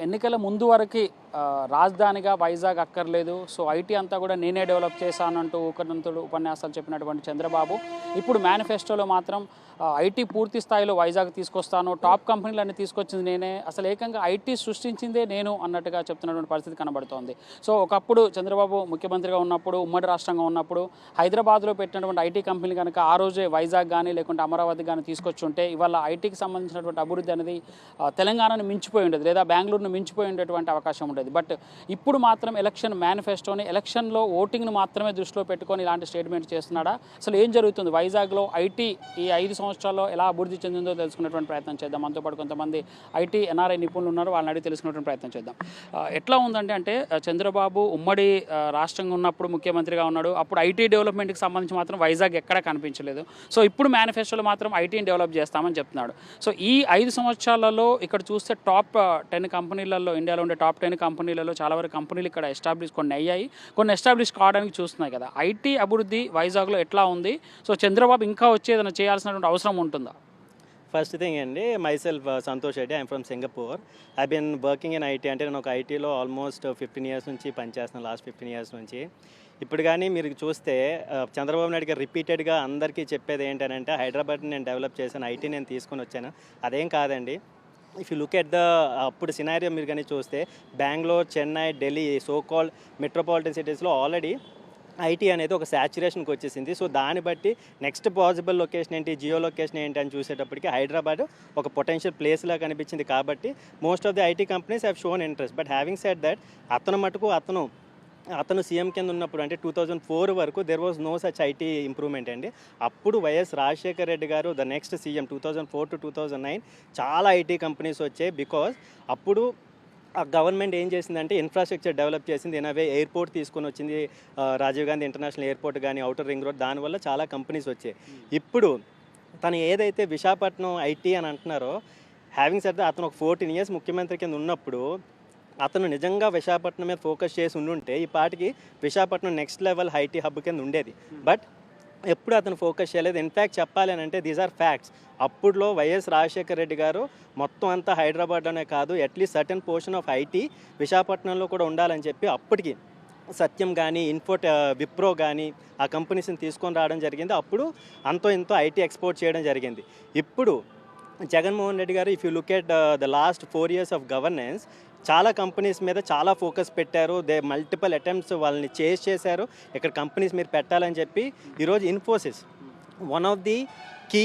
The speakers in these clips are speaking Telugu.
ఎన్నికల ముందు వరకు రాజధానిగా వైజాగ్ అక్కర్లేదు, సో ఐటీ అంతా కూడా నేనే డెవలప్ చేశానంటూ ఊకనంతుడు ఉపన్యాసాలు చెప్పినటువంటి చంద్రబాబు ఇప్పుడు మేనిఫెస్టోలో మాత్రం ఐటీ పూర్తి స్థాయిలో వైజాగ్ తీసుకొస్తాను, టాప్ కంపెనీలన్నీ తీసుకొచ్చింది నేనే, అసలు ఏకంగా ఐటీ సృష్టించిందే నేను అన్నట్టుగా చెప్తున్నటువంటి పరిస్థితి కనబడుతోంది. సో ఒకప్పుడు చంద్రబాబు ముఖ్యమంత్రిగా ఉన్నప్పుడు, ఉమ్మడి రాష్ట్రంగా ఉన్నప్పుడు హైదరాబాద్లో పెట్టినటువంటి ఐటీ కంపెనీలు కనుక ఆ రోజే వైజాగ్ కానీ లేకుంటే అమరావతి కానీ తీసుకొచ్చుంటే ఇవాళ ఐటీకి సంబంధించినటువంటి అభివృద్ధి అనేది తెలంగాణను మించిపోయి ఉండేది, లేదా బెంగళూరును మించిపోయి ఉండేటువంటి అవకాశం ఉండేది. బట్ ఇప్పుడు మాత్రం ఎలక్షన్ మేనిఫెస్టోని, ఎలక్షన్లో ఓటింగ్ను మాత్రమే దృష్టిలో పెట్టుకొని ఇలాంటి స్టేట్మెంట్ చేస్తున్నాడా? అసలు ఏం జరుగుతుంది వైజాగ్లో ఐటీ ఈ 5 సంవత్సరాల్లో ఎలా అభివృద్ధి చెందిందో తెలుసుకునేటువంటి ప్రయత్నం చేద్దాం. మనతో పాటు కొంతమంది ఐటీ ఎన్ఆర్ఐ నిపుణులు ఉన్నారు, వాళ్ళని అడిగి తెలుసుకునేటువంటి ప్రయత్నం చేద్దాం. ఎట్లా ఉందంటే చంద్రబాబు ఉమ్మడి రాష్ట్రంగా ఉన్నప్పుడు ముఖ్యమంత్రిగా ఉన్నాడు, అప్పుడు ఐటీ డెవలప్మెంట్కి సంబంధించి మాత్రం వైజాగ్ ఎక్కడా కనిపించలేదు. సో ఇప్పుడు మేనిఫెస్టోలో మాత్రం ఐటీని డెవలప్ చేస్తామని చెప్తున్నాడు. సో ఈ 5 సంవత్సరాలలో ఇక్కడ చూస్తే టాప్ 10 కంపెనీలలో, ఇండియాలో ఉండే టాప్ 10 కంపెనీలలో చాలా వరకు కంపెనీలు ఇక్కడ కొన్ని అయ్యాయి, కొన్ని ఎస్టాబ్లిష్ కావడానికి చూస్తున్నాయి కదా. ఐటీ అభివృద్ధి వైజాగ్లో ఎట్లా ఉంది? సో చంద్రబాబు ఇంకా వచ్చేదైనా చేయాల్సినటువంటి అవసరం ఉంటుందా? ఫస్ట్ థింగ్ అండి, myself Santosh Reddy, I'm from Singapore. I been working in IT. అంటే నేను ఒక ఐటీలో ఆల్మోస్ట్ 15 years నుంచి పనిచేస్తున్నాను, లాస్ట్ 15 years నుంచి. ఇప్పుడు కానీ మీరు చూస్తే చంద్రబాబు నాయుడు గారు రిపీటెడ్గా అందరికీ చెప్పేది ఏంటంటే హైదరాబాద్ని నేను డెవలప్ చేశాను, ఐటీ నేను తీసుకొని వచ్చాను. అదేం కాదండి. If you look at the అప్పుడు సినారియో మీరు కానీ చూస్తే Bengaluru, Chennai, Delhi, so called metropolitan సిటీస్లో ఆల్రెడీ ఐటీ అనేది ఒక సాచురేషన్కి వచ్చేసింది. సో దాన్ని బట్టి నెక్స్ట్ పాసిబుల్ లొకేషన్ ఏంటి, జియో లొకేషన్ ఏంటి అని చూసేటప్పటికి హైదరాబాద్ ఒక పొటెన్షియల్ ప్లేస్లా కనిపించింది. కాబట్టి most of the IT companies have shown interest. But having said that అతను సీఎం కింద ఉన్నప్పుడు అంటే 2004 వరకు there was no such IT improvement అండి. అప్పుడు వైఎస్ రాజశేఖర్ రెడ్డి గారు ద నెక్స్ట్ సీఎం 2004 to 2009 చాలా ఐటీ కంపెనీస్ వచ్చాయి. బికాజ్ అప్పుడు ఆ గవర్నమెంట్ ఏం చేసిందంటే ఇన్ఫ్రాస్ట్రక్చర్ డెవలప్ చేసింది. ఎనవే ఎయిర్పోర్ట్ తీసుకొని వచ్చింది, రాజీవ్ గాంధీ ఇంటర్నేషనల్ ఎయిర్పోర్ట్ కానీ, అవుటర్ రింగ్ రోడ్, దానివల్ల చాలా కంపెనీస్ వచ్చాయి. ఇప్పుడు తను ఏదైతే విశాఖపట్నం ఐటీ అని అంటున్నారో, హ్యావింగ్ సెడ్ అతను ఒక 14 years ముఖ్యమంత్రి కింద ఉన్నప్పుడు అతను నిజంగా విశాఖపట్నం మీద ఫోకస్ చేసి ఉండుంటే ఈ పాటికి Visakhapatnam next level IT hub కింద ఉండేది. బట్ ఎప్పుడు అతను ఫోకస్ చేయలేదు. ఇన్ఫ్యాక్ట్ చెప్పాలి అని అంటే దీస్ ఆర్ ఫ్యాక్ట్స్. అప్పుడులో వైఎస్ రాజశేఖర్ రెడ్డి గారు మొత్తం అంతా హైదరాబాద్లోనే కాదు, at least certain portion of IT విశాఖపట్నంలో కూడా ఉండాలని చెప్పి అప్పటికి సత్యం కానీ, విప్రో కానీ ఆ కంపెనీస్ని తీసుకొని రావడం జరిగింది. అప్పుడు అంతో ఇంతో ఐటీ ఎక్స్పోర్ట్ చేయడం జరిగింది. ఇప్పుడు జగన్మోహన్ రెడ్డి గారు if you look at the last 4 years of governance చాలా కంపెనీస్ మీద చాలా ఫోకస్ పెట్టారు. దే మల్టిపుల్ అటెంప్ట్స్ వాళ్ళని చేశారు, ఇక్కడ కంపెనీస్ మీరు పెట్టాలని చెప్పి. ఈరోజు Infosys one of the key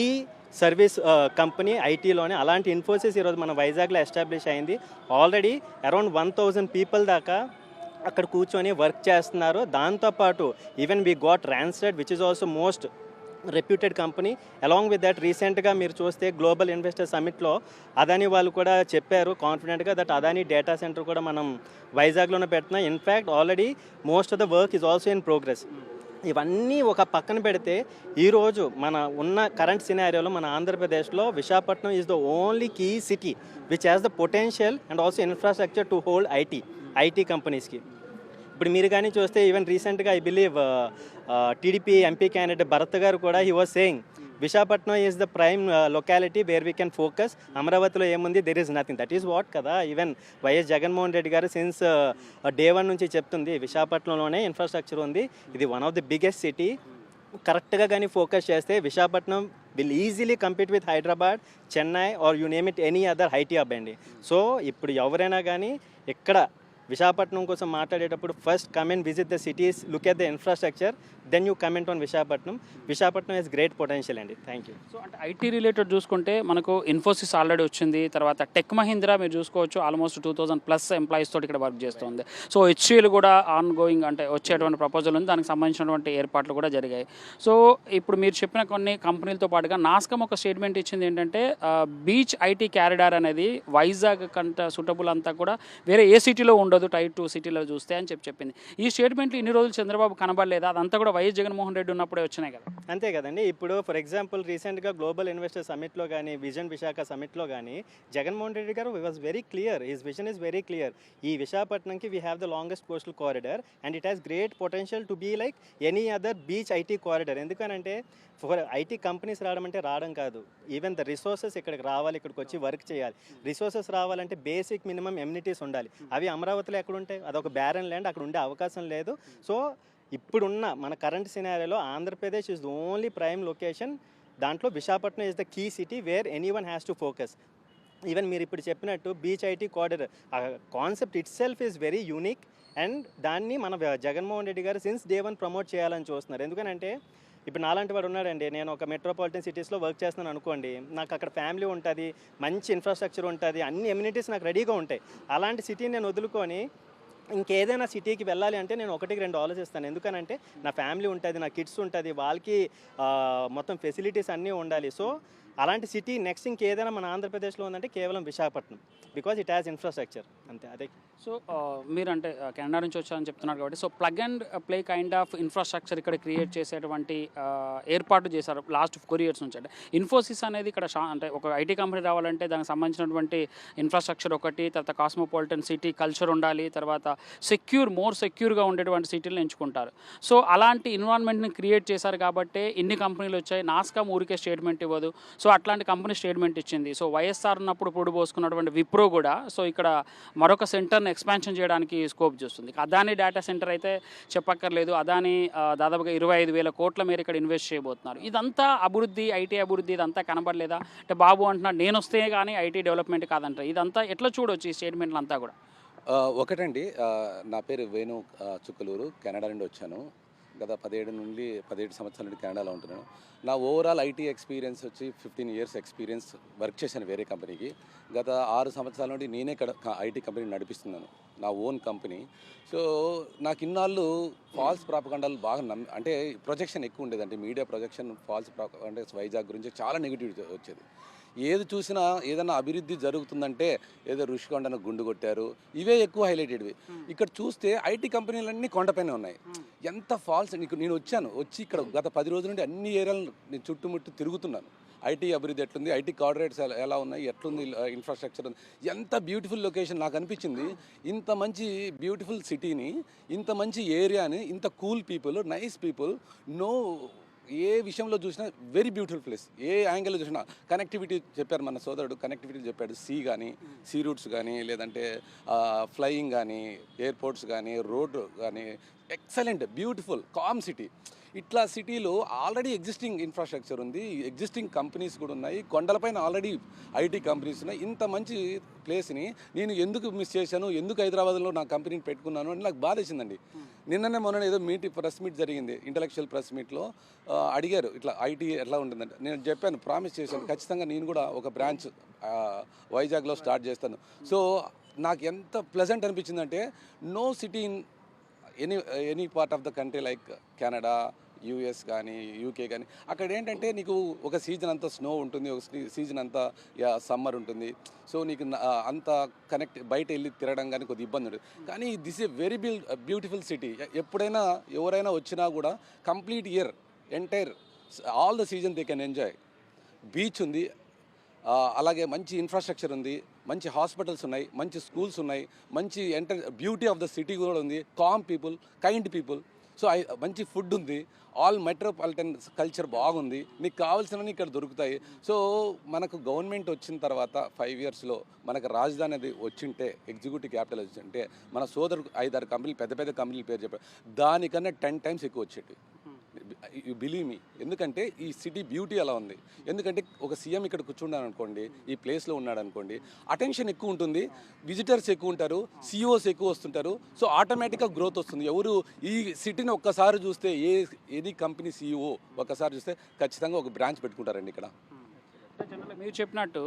service company ఐటీలోనే. అలాంటి ఇన్ఫోసిస్ ఈరోజు మన వైజాగ్లో ఎస్టాబ్లిష్ అయింది. ఆల్రెడీ అరౌండ్ 1000 people దాకా అక్కడ కూర్చొని వర్క్ చేస్తున్నారు. దాంతోపాటు even we got Randstad which is also most reputed company. Along with that రీసెంట్గా మీరు చూస్తే గ్లోబల్ ఇన్వెస్టర్ సమిట్లో అదానీ వాళ్ళు కూడా చెప్పారు కాన్ఫిడెంట్గా దట్ అదానీ డేటా సెంటర్ కూడా మనం వైజాగ్లోనే పెడుతున్నాం. In fact already most of the work is also in progress. ఇవన్నీ ఒక పక్కన పెడితే ఈరోజు మన ఉన్న కరెంట్ సినారియోలో మన ఆంధ్రప్రదేశ్లో Visakhapatnam is the only key city which has the potential and also infrastructure to hold IT కంపెనీస్కి. ఇప్పుడు మీరు కానీ చూస్తే ఈవెన్ రీసెంట్గా I believe TDP MP candidate Bharat గారు కూడా he was saying Visakhapatnam is the prime locality where we can focus. అమరావతిలో ఏముంది, there is nothing. That is what కదా ఈవెన్ వైఎస్ జగన్మోహన్ రెడ్డి గారు సిన్స్ డే 1 నుంచి చెప్తుంది విశాఖపట్నంలోనే ఇన్ఫ్రాస్ట్రక్చర్ ఉంది, ఇది one of the biggest city. కరెక్ట్గా కానీ ఫోకస్ చేస్తే Visakhapatnam will easily compete with Hyderabad, Chennai or you name it any other IT hub అండి. సో ఇప్పుడు ఎవరైనా కానీ ఇక్కడ విశాఖపట్నం కోసం మాట్లాడేటప్పుడు first come and visit the cities, look at the infrastructure, then you comment on Visakhapatnam. Visakhapatnam is great potential అండి. Thank you. సో అంటే ఐటీ రిలేటెడ్ చూసుకుంటే మనకు ఇన్ఫోసిస్ ఆల్రెడీ వచ్చింది, తర్వాత టెక్ మహీంద్రా మీరు చూసుకోవచ్చు ఆల్మోస్ట్ 2000+ ఎంప్లాయీస్ తోటి ఇక్కడ వర్క్ చేస్తుంది. సో హెచ్సిఎల్ కూడా ఆన్ గోయింగ్ అంటే వచ్చేటువంటి ప్రపోజల్ ఉంది, దానికి సంబంధించినటువంటి ఏర్పాట్లు కూడా జరిగాయి. సో ఇప్పుడు మీరు చెప్పిన కొన్ని కంపెనీలతో పాటుగా నాస్కమ్ ఒక స్టేట్మెంట్ ఇచ్చింది ఏంటంటే బీచ్ ఐటీ క్యారిడార్ అనేది వైజాగ్ కంటే సూటబుల్ అంతా కూడా వేరే ఏ సిటీలో ఉండదు ఉండదు టైర్ 2 సిటీలో చూస్తే అని చెప్పింది. ఈ స్టేట్మెంట్లు ఇన్ని రోజులు చంద్రబాబు కనబడలేదా? అదంతా కూడా వైఎస్ జగన్మోహన్ రెడ్డి ఉన్నప్పుడే వచ్చినాయి కదా. అంతే కదండి. ఇప్పుడు ఫర్ ఎగ్జాంపుల్ రీసెంట్గా గ్లోబల్ ఇన్వెస్టర్ సమిట్లో కానీ విజన్ విశాఖ సమిట్లో కానీ జగన్మోహన్ రెడ్డి గారు was very clear, his vision is very clear. ఈ విశాఖపట్నంకి we have the longest coastal corridor and it has great potential to be like any other beach IT corridor. ఎందుకనంటే ఫర్ ఐటీ కంపెనీస్ రావడం అంటే రావడం కాదు, ఈవెన్ ద రిసోర్సెస్ ఇక్కడికి రావాలి, ఇక్కడికి వచ్చి వర్క్ చేయాలి. రిసోర్సెస్ రావాలంటే బేసిక్ మినిమం ఎమ్యూనిటీస్ ఉండాలి. అవి అమరావతిలో ఎక్కడ ఉంటాయి? అదొక బ్యారన్ ల్యాండ్, అక్కడ ఉండే అవకాశం లేదు. సో ఇప్పుడున్న మన కరెంట్ సినారియోలో Andhra Pradesh is the only prime location. దాంట్లో Visakhapatnam is the key city where anyone has to focus. Even మీరు ఇప్పుడు చెప్పినట్టు beach IT corridor concept itself is very unique and దాన్ని మన జగన్మోహన్ రెడ్డి గారు సిన్స్ డే 1 ప్రమోట్ చేయాలని చూస్తున్నారు. ఎందుకనంటే ఇప్పుడు నాలాంటి వాడు ఉన్నాడండి, నేను ఒక మెట్రోపాలిటన్ సిటీస్లో వర్క్ చేస్తున్నాను అనుకోండి, నాకు అక్కడ ఫ్యామిలీ ఉంటుంది, మంచి ఇన్ఫ్రాస్ట్రక్చర్ ఉంటుంది, అన్ని ఎమ్యూనిటీస్ నాకు రెడీగా ఉంటాయి. అలాంటి సిటీని నేను వదులుకొని ఇంకేదైనా సిటీకి వెళ్ళాలి అంటే నేను 1-2 ఆలోచిస్తాను. ఎందుకనంటే నా ఫ్యామిలీ ఉంటుంది, నా కిడ్స్ ఉంటుంది, వాళ్ళకి మొత్తం ఫెసిలిటీస్ అన్నీ ఉండాలి. సో అలాంటి సిటీ నెక్స్ట్ ఇంకేదైనా మన ఆంధ్రప్రదేశ్లో ఉందంటే కేవలం Visakhapatnam, because it has infrastructure. అంతే. అదే. సో మీరంటే కెనడా నుంచి వచ్చారని చెప్తున్నారు కాబట్టి, so plug and play kind of infrastructure ఇక్కడ క్రియేట్ చేసేటువంటి ఏర్పాటు చేశారు లాస్ట్ 4 years నుంచి. అంటే ఇన్ఫోసిస్ అనేది ఇక్కడ అంటే ఒక ఐటీ కంపెనీ రావాలంటే దానికి సంబంధించినటువంటి ఇన్ఫ్రాస్ట్రక్చర్ ఒకటి, తర్వాత కాస్మోపాలిటన్ సిటీ కల్చర్ ఉండాలి, తర్వాత మోర్ సెక్యూర్గా ఉండేటువంటి సిటీలను ఎంచుకుంటారు. సో అలాంటి ఎన్విరాన్మెంట్ని క్రియేట్ చేశారు కాబట్టి ఇన్ని కంపెనీలు వచ్చాయి. నాస్కామ్ ఊరికే స్టేట్మెంట్ ఇవ్వదు. సో అట్లాంటి కంపెనీ స్టేట్మెంట్ ఇచ్చింది. సో వైఎస్ఆర్ ఉన్నప్పుడు పొడి పోసుకున్నటువంటి విప్రో కూడా సో ఇక్కడ మరొక సెంటర్ని ఎక్స్పాన్షన్ చేయడానికి స్కోప్ చూస్తుంది. అదాని డేటా సెంటర్ అయితే చెప్పక్కర్లేదు. అదాని దాదాపుగా 25,000 కోట్ల మేర ఇక్కడ ఇన్వెస్ట్ చేయబోతున్నారు. ఇదంతా అభివృద్ధి, ఐటీ అభివృద్ధి ఇదంతా కనబడలేదా? అంటే బాబు అంటున్నాడు నేను వస్తే కానీ ఐటీ డెవలప్మెంట్ కాదంటారు. ఇదంతా ఎట్లా చూడవచ్చు ఈ స్టేట్మెంట్లు అంతా కూడా? ఒకటండి, నా పేరు వేణు చుక్కలూరు, కెనడా నుండి వచ్చాను. గత 17 సంవత్సరాల నుండి కెనడాలో ఉంటున్నాను. నా ఓవరాల్ ఐటీ ఎక్స్పీరియన్స్ వచ్చి 15 years ఎక్స్పీరియన్స్. వర్క్ చేశాను వేరే కంపెనీకి. గత 6 సంవత్సరాల నుండి నేనే ఐటీ కంపెనీ నడిపిస్తున్నాను, నా ఓన్ కంపెనీ. సో నాకు ఇన్నాళ్ళు ఫాల్స్ ప్రాపగండాలు బాగా అంటే ప్రొజెక్షన్ ఎక్కువ ఉండేది. అంటే మీడియా ప్రొజెక్షన్ ఫాల్స్ అంటే వైజాగ్ గురించి చాలా నెగిటివిటీ వచ్చేది. ఏది చూసినా ఏదైనా అభివృద్ధి జరుగుతుందంటే ఏదో ఋషికొండను గుండు కొట్టారు, ఇవే ఎక్కువ హైలైటెడ్వి. ఇక్కడ చూస్తే ఐటీ కంపెనీలన్నీ కొండపైన ఉన్నాయి. ఎంత ఫాల్స్. నేను వచ్చి ఇక్కడ గత 10 రోజుల నుండి అన్ని ఏరియాలు నేను చుట్టుముట్టు తిరుగుతున్నాను. ఐటీ అభివృద్ధి ఎట్లుంది, ఐటీ కార్పొరేట్స్ ఎలా ఉన్నాయి, ఎట్లుంది ఇన్ఫ్రాస్ట్రక్చర్ ఉంది, ఎంత బ్యూటిఫుల్ లొకేషన్. నాకు అనిపించింది ఇంత మంచి బ్యూటిఫుల్ సిటీని, ఇంత మంచి ఏరియాని, ఇంత cool people, nice people, no ఏ విషయంలో చూసినా వెరీ బ్యూటిఫుల్ ప్లేస్. ఏ యాంగిల్లో చూసినా కనెక్టివిటీ చెప్పారు మన సోదరుడు, కనెక్టివిటీ చెప్పాడు. సీ రూట్స్ కానీ, లేదంటే ఫ్లయింగ్ కానీ, ఎయిర్పోర్ట్స్ కానీ, రోడ్ కానీ, ఎక్సలెంట్ బ్యూటిఫుల్ కామ్ సిటీ. ఇట్లా సిటీలో ఆల్రెడీ ఎగ్జిస్టింగ్ ఇన్ఫ్రాస్ట్రక్చర్ ఉంది, ఎగ్జిస్టింగ్ కంపెనీస్ కూడా ఉన్నాయి, కొండలపైన ఆల్రెడీ ఐటీ కంపెనీస్ ఉన్నాయి. ఇంత మంచి ప్లేస్ని నేను ఎందుకు మిస్ చేశాను, ఎందుకు హైదరాబాద్లో నా కంపెనీని పెట్టుకున్నాను అని నాకు బాధేసిందండి. నిన్ననే మొన్న ఏదో ప్రెస్ మీట్ జరిగింది, ఇంటలెక్చువల్ ప్రెస్ మీట్లో అడిగారు ఇట్లా ఐటీ ఎట్లా ఉంటుందంటే నేను చెప్పాను, ప్రామిస్ చేశాను ఖచ్చితంగా నేను కూడా ఒక బ్రాంచ్ వైజాగ్లో స్టార్ట్ చేస్తాను. సో నాకు ఎంత ప్లెజెంట్ అనిపించిందంటే no city in any part of the country like Canada, US కానీ, యూకే కానీ, అక్కడ ఏంటంటే నీకు ఒక సీజన్ అంతా స్నో ఉంటుంది, ఒక సీజన్ అంతా సమ్మర్ ఉంటుంది. సో నీకు అంత బయట వెళ్ళి తిరగడం కానీ కొద్ది ఇబ్బంది ఉంటుంది. కానీ this a very beautiful city. ఎప్పుడైనా ఎవరైనా వచ్చినా కూడా complete year entire all the season they can enjoy. Beach ఉంది, అలాగే మంచి ఇన్ఫ్రాస్ట్రక్చర్ ఉంది, మంచి హాస్పిటల్స్ ఉన్నాయి, మంచి స్కూల్స్ ఉన్నాయి, మంచి బ్యూటీ ఆఫ్ ద సిటీ కూడా ఉంది, calm people, kind people. So మంచి ఫుడ్ ఉంది, ఆల్ మెట్రోపాలిటన్ కల్చర్ బాగుంది, నీకు కావాల్సినవి ఇక్కడ దొరుకుతాయి. సో మనకు గవర్నమెంట్ వచ్చిన తర్వాత 5 yearsలో మనకు రాజధాని అది వచ్చింటే, ఎగ్జిక్యూటివ్ క్యాపిటల్ వచ్చింటే, మన సోదరు 5-6 కంపెనీలు, పెద్ద పెద్ద కంపెనీలు పేరు చెప్పారు, దానికన్నా 10 times ఎక్కువ వచ్చేటి. You believe me. ఎందుకంటే ఈ సిటీ బ్యూటీ అలా ఉంది. ఎందుకంటే ఒక సీఎం ఇక్కడ కూర్చున్నాను అనుకోండి, ఈ ప్లేస్లో ఉన్నాడు అనుకోండి, అటెన్షన్ ఎక్కువ ఉంటుంది, విజిటర్స్ ఎక్కువ ఉంటారు, సిఇఓస్ ఎక్కువ వస్తుంటారు. సో ఆటోమేటిక్గా గ్రోత్ వస్తుంది. ఎవరు ఈ సిటీని ఒక్కసారి చూస్తే, ఏది కంపెనీ సిఇఓ ఒక్కసారి చూస్తే ఖచ్చితంగా ఒక బ్రాంచ్ పెట్టుకుంటారండి ఇక్కడ. మీరు చెప్పినట్టు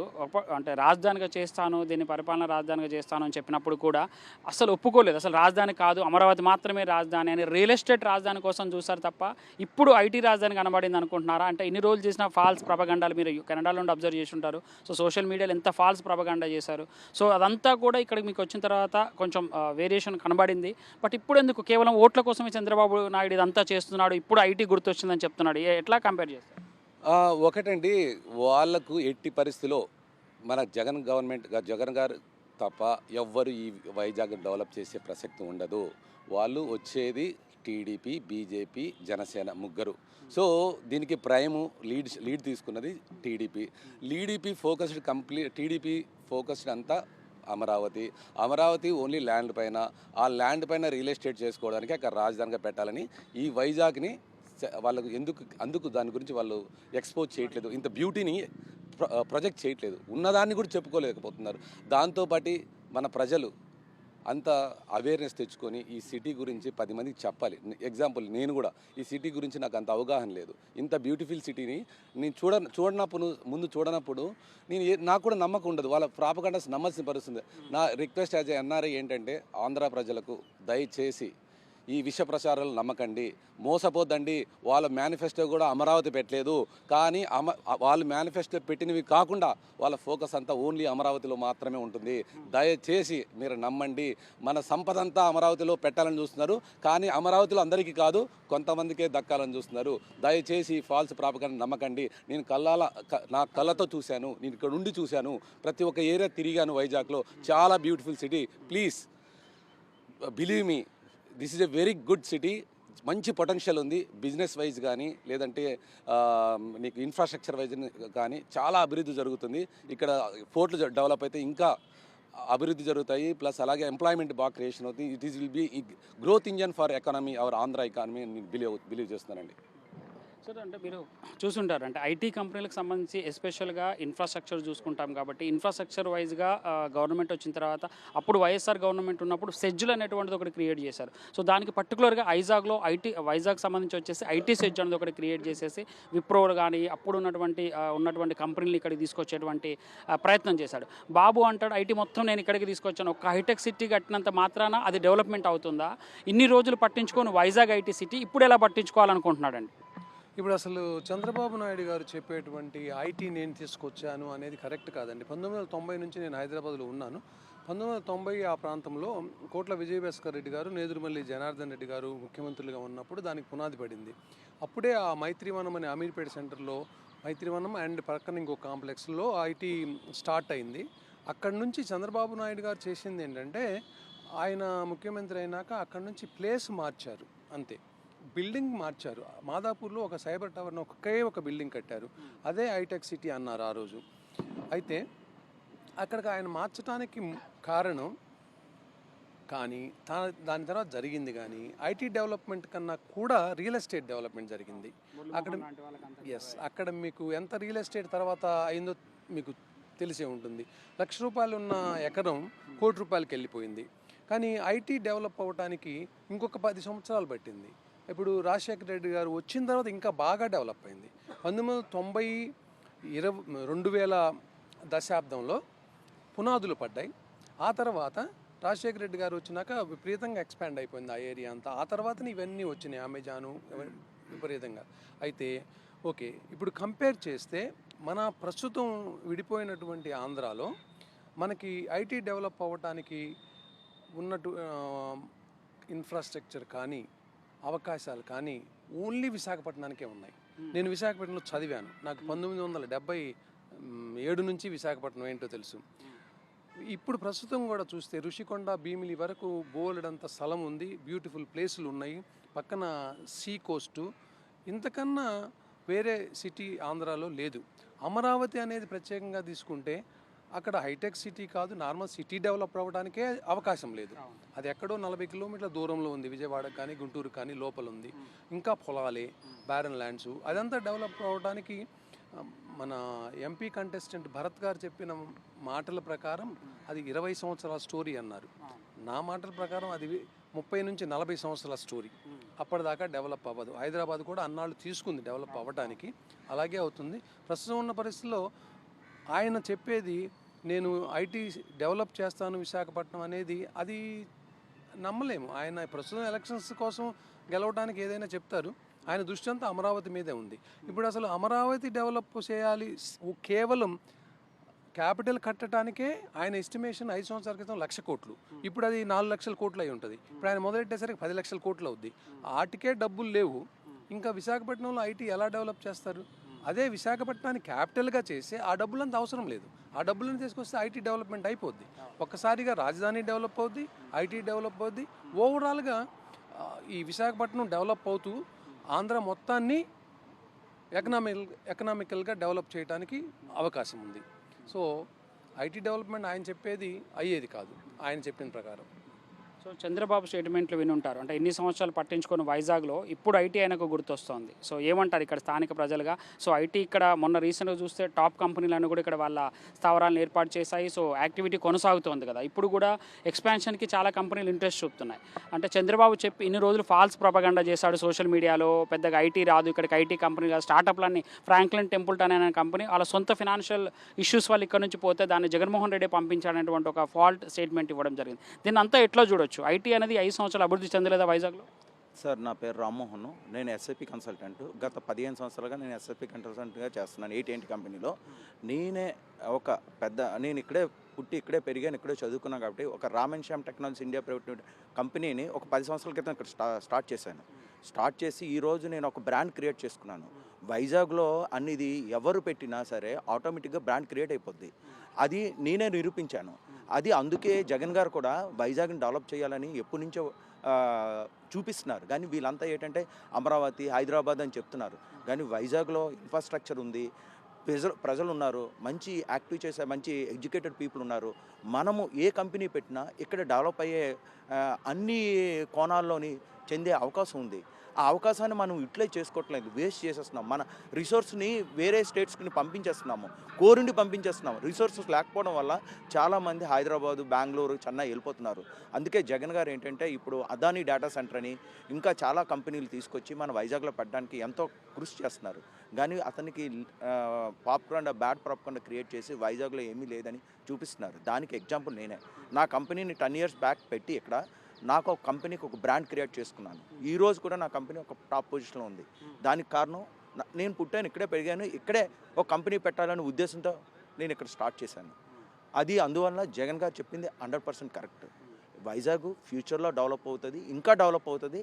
అంటే రాజధానిగా చేస్తాను, దీన్ని పరిపాలన రాజధానిగా చేస్తాను అని చెప్పినప్పుడు కూడా అసలు ఒప్పుకోలేదు. అసలు రాజధాని కాదు, అమరావతి మాత్రమే రాజధాని అని రియల్ ఎస్టేట్ రాజధాని కోసం చూశారు తప్ప ఇప్పుడు ఐటీ రాజధాని కనబడింది అనుకుంటున్నారా? అంటే ఇన్ని రోజులు చేసిన ఫాల్స్ ప్రపగండాలు మీరు కెనడాలో నుండి అబ్జర్వ్ చేసి ఉంటారు. సో సోషల్ మీడియాలో ఎంత ఫాల్స్ ప్రపగండా చేశారు. సో అదంతా కూడా ఇక్కడికి మీకు వచ్చిన తర్వాత కొంచెం వేరియేషన్ కనబడింది. బట్ ఇప్పుడు ఎందుకు కేవలం ఓట్ల కోసమే చంద్రబాబు నాయుడు ఇదంతా చేస్తున్నాడు, ఇప్పుడు ఐటీ గుర్తొచ్చిందని చెప్తున్నాడు? ఎట్లా కంపేర్ చేస్తారు? ఒకటండి, వాళ్ళకు ఎట్టి పరిస్థితిలో మన జగన్ గారు తప్ప ఎవ్వరు ఈ వైజాగ్ డెవలప్ చేసే ప్రసక్తి ఉండదు. వాళ్ళు వచ్చేది టీడీపీ, బీజేపీ, జనసేన ముగ్గురు. సో దీనికి లీడ్ తీసుకున్నది టీడీపీ. టీడీపీ ఫోకస్డ్ అంతా అమరావతి ఓన్లీ ల్యాండ్ పైన, ఆ ల్యాండ్ పైన రియల్ ఎస్టేట్ చేసుకోవడానికి అక్కడ రాజధానిగా పెట్టాలని ఈ వైజాగ్ని వాళ్ళకు అందుకు దాని గురించి వాళ్ళు ఎక్స్పోజ్ చేయట్లేదు, ఇంత బ్యూటీని ప్రొజెక్ట్ చేయట్లేదు, ఉన్నదాన్ని కూడా చెప్పుకోలేకపోతున్నారు. దాంతోపాటు మన ప్రజలు అంత అవేర్నెస్ తెచ్చుకొని ఈ సిటీ గురించి 10 మందికి చెప్పాలి. ఎగ్జాంపుల్ నేను కూడా ఈ సిటీ గురించి నాకు అంత అవగాహన లేదు. ఇంత బ్యూటిఫుల్ సిటీని నేను చూడనప్పుడు నాకు కూడా నమ్మకం ఉండదు. వాళ్ళ ప్రాపగండాస్ నమ్మాల్సిన పరిస్థితుంది. నా రిక్వెస్ట్ యాజ్ ఎన్ఆర్ఐ ఏంటంటే ఆంధ్ర ప్రజలకు దయచేసి ఈ విష ప్రచారాలు నమ్మకండి, మోసపోద్దండి. వాళ్ళ మేనిఫెస్టో కూడా అమరావతి పెట్టలేదు, కానీ వాళ్ళు మేనిఫెస్టో పెట్టినవి కాకుండా వాళ్ళ ఫోకస్ అంతా ఓన్లీ అమరావతిలో మాత్రమే ఉంటుంది. దయచేసి మీరు నమ్మండి. మన సంపద అంతా అమరావతిలో పెట్టాలని చూస్తున్నారు, కానీ అమరావతిలో అందరికీ కాదు, కొంతమందికే దక్కాలని చూస్తున్నారు. దయచేసి ఫాల్స్ ప్రాపగండా నమ్మకండి. నేను నా కళ్ళతో చూశాను, నేను ఇక్కడ ఉండి చూశాను, ప్రతి ఒక్క ఏరియా తిరిగాను. వైజాగ్లో చాలా beautiful city. Please believe me, this is a very good city. మంచి పొటెన్షియల్ ఉంది. బిజినెస్ వైజ్ కానీ లేదంటే నీకు ఇన్ఫ్రాస్ట్రక్చర్ వైజ్ కానీ చాలా అభివృద్ధి జరుగుతుంది. ఇక్కడ పోర్ట్లు డెవలప్ అయితే ఇంకా అభివృద్ధి జరుగుతాయి. ప్లస్ అలాగే ఎంప్లాయ్మెంట్ బాగా క్రియేషన్ అవుతుంది. Will be growth engine for economy, our Andhra economy అని బిలీవ్ చేస్తున్నానండి. సార్, అంటే మీరు చూసుంటారు, అంటే ఐటీ కంపెనీలకు సంబంధించి ఎస్పెషల్గా ఇన్ఫ్రాస్ట్రక్చర్ చూసుకుంటాం కాబట్టి ఇన్ఫ్రాస్ట్రక్చర్ వైజ్గా గవర్నమెంట్ వచ్చిన తర్వాత అప్పుడు వైఎస్ఆర్ గవర్నమెంట్ ఉన్నప్పుడు సెడ్యూల్ అనేటువంటిది ఒకటి క్రియేట్ చేశారు. సో దానికి పర్టికులర్గా వైజాగ్ సంబంధించి వచ్చేసి ఐటీ సెడ్జ్ అనేది ఒకటి క్రియేట్ చేసేసి విప్రోలు కానీ అప్పుడు ఉన్నటువంటి కంపెనీలు ఇక్కడికి తీసుకొచ్చేటువంటి ప్రయత్నం చేశాడు. బాబు అంటాడు ఐటీ మొత్తం నేను ఇక్కడికి తీసుకొచ్చాను, ఒక హైటెక్ సిటీ కట్టినంత మాత్రాన అది డెవలప్మెంట్ అవుతుందా? ఇన్ని రోజులు పట్టించుకొని వైజాగ్ ఐటీ సిటీ ఇప్పుడు ఎలా పట్టించుకోవాలనుకుంటున్నాడండి? ఇప్పుడు అసలు చంద్రబాబు నాయుడు గారు చెప్పేటువంటి ఐటీ నేను తీసుకొచ్చాను అనేది కరెక్ట్ కాదండి. 1990 నుంచి నేను హైదరాబాద్లో ఉన్నాను. 1990 ఆ ప్రాంతంలో కోట్ల విజయభాస్కర్ రెడ్డి గారు, నేదురుమల్లి జనార్దన్ రెడ్డి గారు ముఖ్యమంత్రులుగా ఉన్నప్పుడు దానికి పునాది పడింది. అప్పుడే ఆ మైత్రివనం అనే అమీర్పేట సెంటర్లో మైత్రివనం అండ్ పక్కన ఇంకో కాంప్లెక్స్లో ఐటీ స్టార్ట్ అయింది. అక్కడి నుంచి చంద్రబాబు నాయుడు గారు చేసింది ఏంటంటే ఆయన ముఖ్యమంత్రి అయినాక అక్కడి నుంచి ప్లేస్ మార్చారు, అంతే. బిల్డింగ్ మార్చారు. మాదాపూర్లో ఒక సైబర్ టవర్ను ఒక బిల్డింగ్ కట్టారు. అదే హైటెక్ సిటీ అన్నారు ఆ రోజు. అయితే అక్కడికి ఆయన మార్చడానికి కారణం కానీ దాని తర్వాత జరిగింది కానీ ఐటీ డెవలప్మెంట్ కన్నా కూడా రియల్ ఎస్టేట్ డెవలప్మెంట్ జరిగింది. అక్కడ మీకు ఎంత రియల్ ఎస్టేట్ తర్వాత అయిందో మీకు తెలిసే ఉంటుంది. ₹1,00,000 ఉన్న ఎకరం ₹1,00,00,000 వెళ్ళిపోయింది. కానీ ఐటీ డెవలప్ అవ్వడానికి ఇంకొక 10 సంవత్సరాలు పట్టింది. ఇప్పుడు రాజశేఖర రెడ్డి గారు వచ్చిన తర్వాత ఇంకా బాగా డెవలప్ అయింది. 1990, 2000 దశాబ్దంలో పునాదులు పడ్డాయి. ఆ తర్వాత రాజశేఖర రెడ్డి గారు వచ్చినాక విపరీతంగా ఎక్స్పాండ్ అయిపోయింది ఆ ఏరియా అంతా. ఆ తర్వాతనే ఇవన్నీ వచ్చినాయి, అమెజాను విపరీతంగా. అయితే ఓకే, ఇప్పుడు కంపేర్ చేస్తే మన ప్రస్తుతం విడిపోయినటువంటి ఆంధ్రాలో మనకి ఐటీ డెవలప్ అవ్వటానికి ఉన్నట్టు ఇన్ఫ్రాస్ట్రక్చర్ కానీ అవకాశాలు కానీ ఓన్లీ విశాఖపట్నానికే ఉన్నాయి. నేను విశాఖపట్నంలో చదివాను. నాకు 1977 నుంచి విశాఖపట్నం ఏంటో తెలుసు. ఇప్పుడు ప్రస్తుతం కూడా చూస్తే ఋషికొండ, భీమిలి వరకు బోలెడంత స్థలం ఉంది, బ్యూటిఫుల్ ప్లేసులు ఉన్నాయి, పక్కన సీ కోస్టు. ఇంతకన్నా వేరే సిటీ ఆంధ్రాలో లేదు. అమరావతి అనేది ప్రత్యేకంగా తీసుకుంటే అక్కడ హైటెక్ సిటీ కాదు, నార్మల్ సిటీ డెవలప్ అవ్వడానికే అవకాశం లేదు. అది ఎక్కడో 40 కిలోమీటర్ల దూరంలో ఉంది, విజయవాడకు కానీ గుంటూరు కానీ లోపల ఉంది. ఇంకా పొలాలే, బ్యారన్ ల్యాండ్స్, అదంతా డెవలప్ అవ్వడానికి మన ఎంపీ కంటెస్టెంట్ భరత్ గారు చెప్పిన మాటల ప్రకారం అది 20 సంవత్సరాల స్టోరీ అన్నారు. నా మాటల ప్రకారం అది 30 నుంచి 40 సంవత్సరాల స్టోరీ. అప్పటిదాకా డెవలప్ అవ్వదు. హైదరాబాద్ కూడా అన్నాళ్ళు తీసుకుంది డెవలప్ అవ్వడానికి, అలాగే అవుతుంది. ప్రస్తుతం ఉన్న పరిస్థితుల్లో ఆయన చెప్పేది నేను ఐటీ డెవలప్ చేస్తాను విశాఖపట్నం అనేది అది నమ్మలేము. ఆయన ప్రస్తుతం ఎలక్షన్స్ కోసం గెలవడానికి ఏదైనా చెప్తారు. ఆయన దృష్టి అంతా అమరావతి మీదే ఉంది. ఇప్పుడు అసలు అమరావతి డెవలప్ చేయాలి కేవలం క్యాపిటల్ కట్టడానికే ఆయన ఎస్టిమేషన్ 5 సంవత్సరాల క్రితం 1,00,000 కోట్లు, ఇప్పుడు అది 4 లక్షల కోట్లు అయి ఉంటుంది. ఇప్పుడు ఆయన మొదలెట్టేసరికి 10 లక్షల కోట్లు అవుద్ది. వాటికే డబ్బులు లేవు. ఇంకా విశాఖపట్నంలో ఐటీ ఎలా డెవలప్ చేస్తారు? అదే విశాఖపట్నాన్ని క్యాపిటల్గా చేసి ఆ డబ్బులంత అవసరం లేదు. ఆ డబ్బులను తీసుకొస్తే ఐటీ డెవలప్మెంట్ అయిపోద్ది. ఒక్కసారిగా రాజధాని డెవలప్ అవుద్ది, ఐటీ డెవలప్ అవుద్ది. ఓవరాల్గా ఈ విశాఖపట్నం డెవలప్ అవుతూ ఆంధ్ర మొత్తాన్ని ఎకనామికల్గా డెవలప్ చేయడానికి అవకాశం ఉంది. సో ఐటీ డెవలప్మెంట్ ఆయన చెప్పేది అయ్యేది కాదు ఆయన చెప్పిన ప్రకారం. సో చంద్రబాబు స్టేట్మెంట్లు వినుంటారు, అంటే ఇన్ని సంవత్సరాలు పట్టించుకొని వైజాగ్లో ఇప్పుడు ఐటీ ఆయనకు గుర్తొస్తుంది. సో ఏమంటారు ఇక్కడ స్థానిక ప్రజలుగా? సో ఐటీ ఇక్కడ మొన్న రీసెంట్గా చూస్తే టాప్ కంపెనీలను కూడా ఇక్కడ వాళ్ళ స్థావరాలను ఏర్పాటు చేశాయి. సో యాక్టివిటీ కొనసాగుతోంది కదా. ఇప్పుడు కూడా ఎక్స్పాన్షన్కి చాలా కంపెనీలు ఇంట్రెస్ట్ చూపుతున్నాయి. అంటే చంద్రబాబు చెప్పి ఇన్ని రోజులు ఫాల్స్ ప్రొపగండా చేశాడు సోషల్ మీడియాలో, పెద్దగా ఐటీ రాదు ఇక్కడికి, ఐటీ కంపెనీలు స్టార్టప్లన్నీ ఫ్రాంక్లిన్ టెంపుల్టన్ అనే కంపెనీ వాళ్ళ సొంత ఫినాన్షియల్ ఇష్యూస్ వల్ల ఇక్కడ నుంచి పోతే దాన్ని జగన్మోహన్ రెడ్డి పంపించాడనేటువంటి ఒక ఫాల్ట్ స్టేట్మెంట్ ఇవ్వడం జరిగింది. దీన్ని అంతా ఎట్లా చూడొచ్చు? ఐటీ అనేది 5 సంవత్సరాలు అభివృద్ధి చెందలేదా వైజాగ్లో? సార్, నా పేరు రామ్మోహన్. నేను ఎస్ఐపి కన్సల్టెంట్. గత 15 సంవత్సరాలుగా నేను ఎస్ఐపి కన్సల్టెంట్గా చేస్తున్నాను AT&T కంపెనీలో. నేను ఇక్కడే పుట్టి ఇక్కడే పెరిగాను, ఇక్కడే చదువుకున్నాను. కాబట్టి ఒక Raman Shyam technology India private కంపెనీని ఒక 10 సంవత్సరాల క్రితం ఇక్కడ స్టార్ట్ చేశాను. స్టార్ట్ చేసి ఈరోజు నేను ఒక బ్రాండ్ క్రియేట్ చేసుకున్నాను. వైజాగ్లో అన్నిది ఎవరు పెట్టినా సరే ఆటోమేటిక్గా బ్రాండ్ క్రియేట్ అయిపోద్ది. అది నేనే నిరూపించాను. అది అందుకే జగన్ గారు కూడా వైజాగ్ని డెవలప్ చేయాలని ఎప్పటి నుంచో చూపిస్తున్నారు. కానీ వీళ్ళంతా ఏంటంటే అమరావతి, హైదరాబాద్ అని చెప్తున్నారు. కానీ వైజాగ్లో ఇన్ఫ్రాస్ట్రక్చర్ ఉంది, ప్రజలు ఉన్నారు, మంచి యాక్టివ్ చేసే మంచి ఎడ్యుకేటెడ్ పీపుల్ ఉన్నారు. మనము ఏ కంపెనీ పెట్టినా ఇక్కడ డెవలప్ అయ్యే అన్ని కోణాల్లోని చెందే అవకాశం ఉంది. ఆ అవకాశాన్ని మనం యూటిలైజ్ చేసుకోవట్లేదు, వేస్ట్ చేసేస్తున్నాం. మన రిసోర్స్ని వేరే స్టేట్స్కి పంపించేస్తున్నాము, కోరుండి పంపించేస్తున్నాము. రిసోర్సెస్ లేకపోవడం వల్ల చాలామంది హైదరాబాదు, బెంగళూరు, చెన్నై వెళ్ళిపోతున్నారు. అందుకే జగన్ గారు ఏంటంటే ఇప్పుడు అదానీ డేటా సెంటర్ అని ఇంకా చాలా కంపెనీలు తీసుకొచ్చి మన వైజాగ్లో పెట్టడానికి ఎంతో కృషి చేస్తున్నారు. కానీ అతనికి బ్యాడ్ ప్రాపగండా క్రియేట్ చేసి వైజాగ్లో ఏమీ లేదని చూపిస్తున్నారు. దానికి ఎగ్జాంపుల్ నేనే. నా కంపెనీని 10 years బ్యాక్ పెట్టి ఇక్కడ నాకు ఒక కంపెనీకి ఒక బ్రాండ్ క్రియేట్ చేసుకున్నాను. ఈరోజు కూడా నా కంపెనీ ఒక టాప్ పొజిషన్లో ఉంది. దానికి కారణం నేను పుట్టాను, ఇక్కడే పెరిగాను, ఇక్కడే ఒక కంపెనీ పెట్టాలనే ఉద్దేశంతో నేను ఇక్కడ స్టార్ట్ చేశాను. అది అందువల్ల జగన్ గారు చెప్పింది 100% కరెక్ట్. వైజాగ్ ఫ్యూచర్లో డెవలప్ అవుతుంది, ఇంకా డెవలప్ అవుతుంది.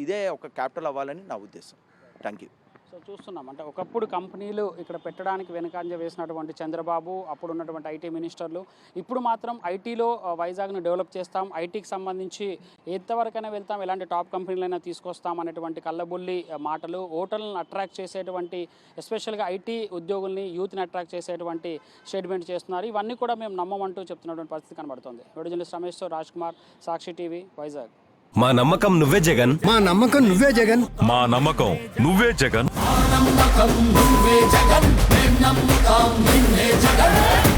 ఇదే ఒక క్యాపిటల్ అవ్వాలని నా ఉద్దేశం. Thank you. సో చూస్తున్నాం, అంటే ఒకప్పుడు కంపెనీలు ఇక్కడ పెట్టడానికి వెనకంజ వేసినటువంటి చంద్రబాబు, అప్పుడు ఉన్నటువంటి ఐటీ మినిస్టర్లు, ఇప్పుడు మాత్రం ఐటీలో వైజాగ్ను డెవలప్ చేస్తాం, ఐటీకి సంబంధించి ఎంతవరకైనా వెళ్తాం, ఎలాంటి టాప్ కంపెనీలైనా తీసుకొస్తాం అనేటువంటి కళ్ళబుల్లి మాటలు, ఓటర్లను అట్రాక్ట్ చేసేటువంటి, ఎస్పెషల్గా ఐటీ ఉద్యోగుల్ని, యూత్ని అట్రాక్ట్ చేసేటువంటి స్టేట్మెంట్ చేస్తున్నారు. ఇవన్నీ కూడా మేము నమ్మమంటూ చెప్తున్నటువంటి పరిస్థితి కనబడుతుంది. వీడియో జర్నలిస్ట్ రమేష్తో రాజ్ కుమార్, సాక్షి టీవీ, వైజాగ్. మా నమ్మకం నువ్వే జగన్, మా నమ్మకం నువ్వే జగన్, మా నమ్మకం నువ్వే జగన్. నమ్మకం నువ్వే జగన్, మేం నమ్ముతాం నిన్నే జగన్.